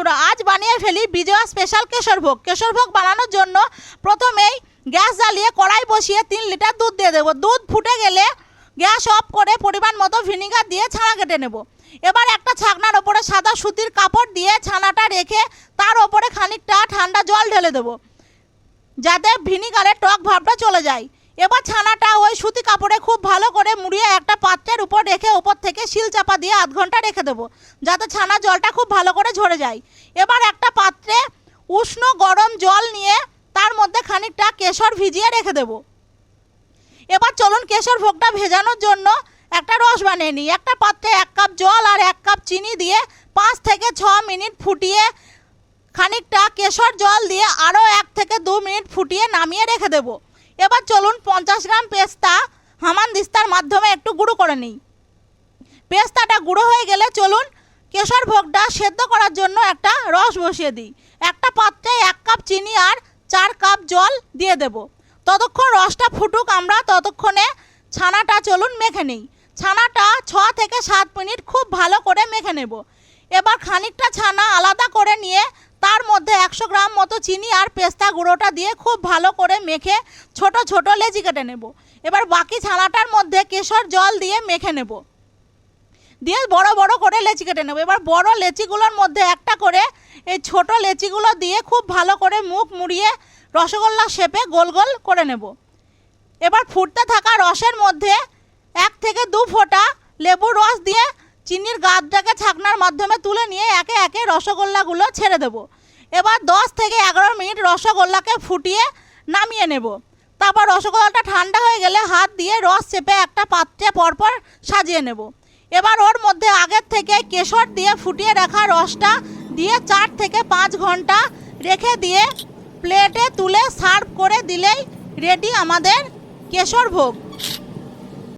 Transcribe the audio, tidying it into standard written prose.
বন্ধুরা, আজ বানিয়ে ফেলি বিজয়া স্পেশাল কেশরভোগ। কেশরভোগ বানানোর জন্য প্রথমেই গ্যাস জ্বালিয়ে কড়াই বসিয়ে 3 লিটার দুধ দিয়ে দেবো। দুধ ফুটে গেলে গ্যাস অফ করে পরিমাণ মতো ভিনিগার দিয়ে ছানা কেটে নেব। এবার একটা ছাকনার ওপরে সাদা সুতির কাপড় দিয়ে ছানাটা রেখে তার ওপরে খানিকটা ঠান্ডা জল ঢেলে দেবো, যাতে ভিনিগারের টক ভাবটা চলে যায়। এবার ছানাটা ওই সুতি কাপড়ে খুব ভালো করে মুড়িয়ে একটা পাত্রের উপর রেখে ওপর থেকে শিল চাপা দিয়ে আধ ঘন্টা রেখে দেবো, যাতে ছানা জলটা খুব ভালো করে ঝরে যায়। এবার একটা পাত্রে উষ্ণ গরম জল নিয়ে তার মধ্যে খানিকটা কেশর ভিজিয়ে রেখে দেবো। এবার চলুন কেশর ভোগটা ভেজানোর জন্য একটা রস বানিয়ে নিই। একটা পাত্রে 1 কাপ জল আর 1 কাপ চিনি দিয়ে 5 থেকে 6 মিনিট ফুটিয়ে খানিকটা কেশর জল দিয়ে আরও 1 থেকে 2 মিনিট ফুটিয়ে নামিয়ে রেখে দেবো। এবার চলুন 50 গ্রাম পেস্তা হামানদিস্তার মাধ্যমে একটু গুঁড়ো করে নিই। পেস্তাটা গুঁড়ো হয়ে গেলে চলুন কেশর ভোগটা সেদ্ধ করার জন্য একটা রস বসিয়ে দিই। একটা পাত্রে 1 কাপ চিনি আর 4 কাপ জল দিয়ে দেব। ততক্ষণ রসটা ফুটুক, আমরা ততক্ষণে ছানাটা চলুন মেখে নিই। ছানাটা 6 থেকে 7 মিনিট খুব ভালো করে মেখে নেব। এবার খানিকটা ছানা আলাদা করে নিয়ে তার মধ্যে 100 গ্রাম মতো চিনি আর পেস্তা গুঁড়োটা দিয়ে খুব ভালো করে মেখে ছোট ছোট লেচি কেটে নেব। এবার বাকি ছানাটার মধ্যে কেশর জল দিয়ে মেখে নেব, দিয়ে বড় বড় করে লেচি কেটে নেব। এবার বড় লেচিগুলোর মধ্যে একটা করে এই ছোট লেচিগুলো দিয়ে খুব ভালো করে মুখ মুড়িয়ে রসগোল্লা শেপে গোল গোল করে নেব। এবার ফুটতে থাকা রসের মধ্যে 1 থেকে 2 ফোঁটা লেবুর রস দিয়ে চিনির গাদটাকে ছাকনার মাধ্যমে তুলে নিয়ে একে একে রসগোল্লাগুলো ছেড়ে দেব। এবার 10 থেকে 11 মিনিট রসগোল্লাকে ফুটিয়ে নামিয়ে নেব। তারপর রসগোল্লাটা ঠান্ডা হয়ে গেলে হাত দিয়ে রস চেপে একটা পাত্রে পরপর সাজিয়ে নেব। এবার ওর মধ্যে আগের থেকে কেশর দিয়ে ফুটিয়ে রাখা রসটা দিয়ে 4 থেকে 5 ঘন্টা রেখে দিয়ে প্লেটে তুলে সার্ভ করে দিলেই রেডি আমাদের কেশর ভোগ।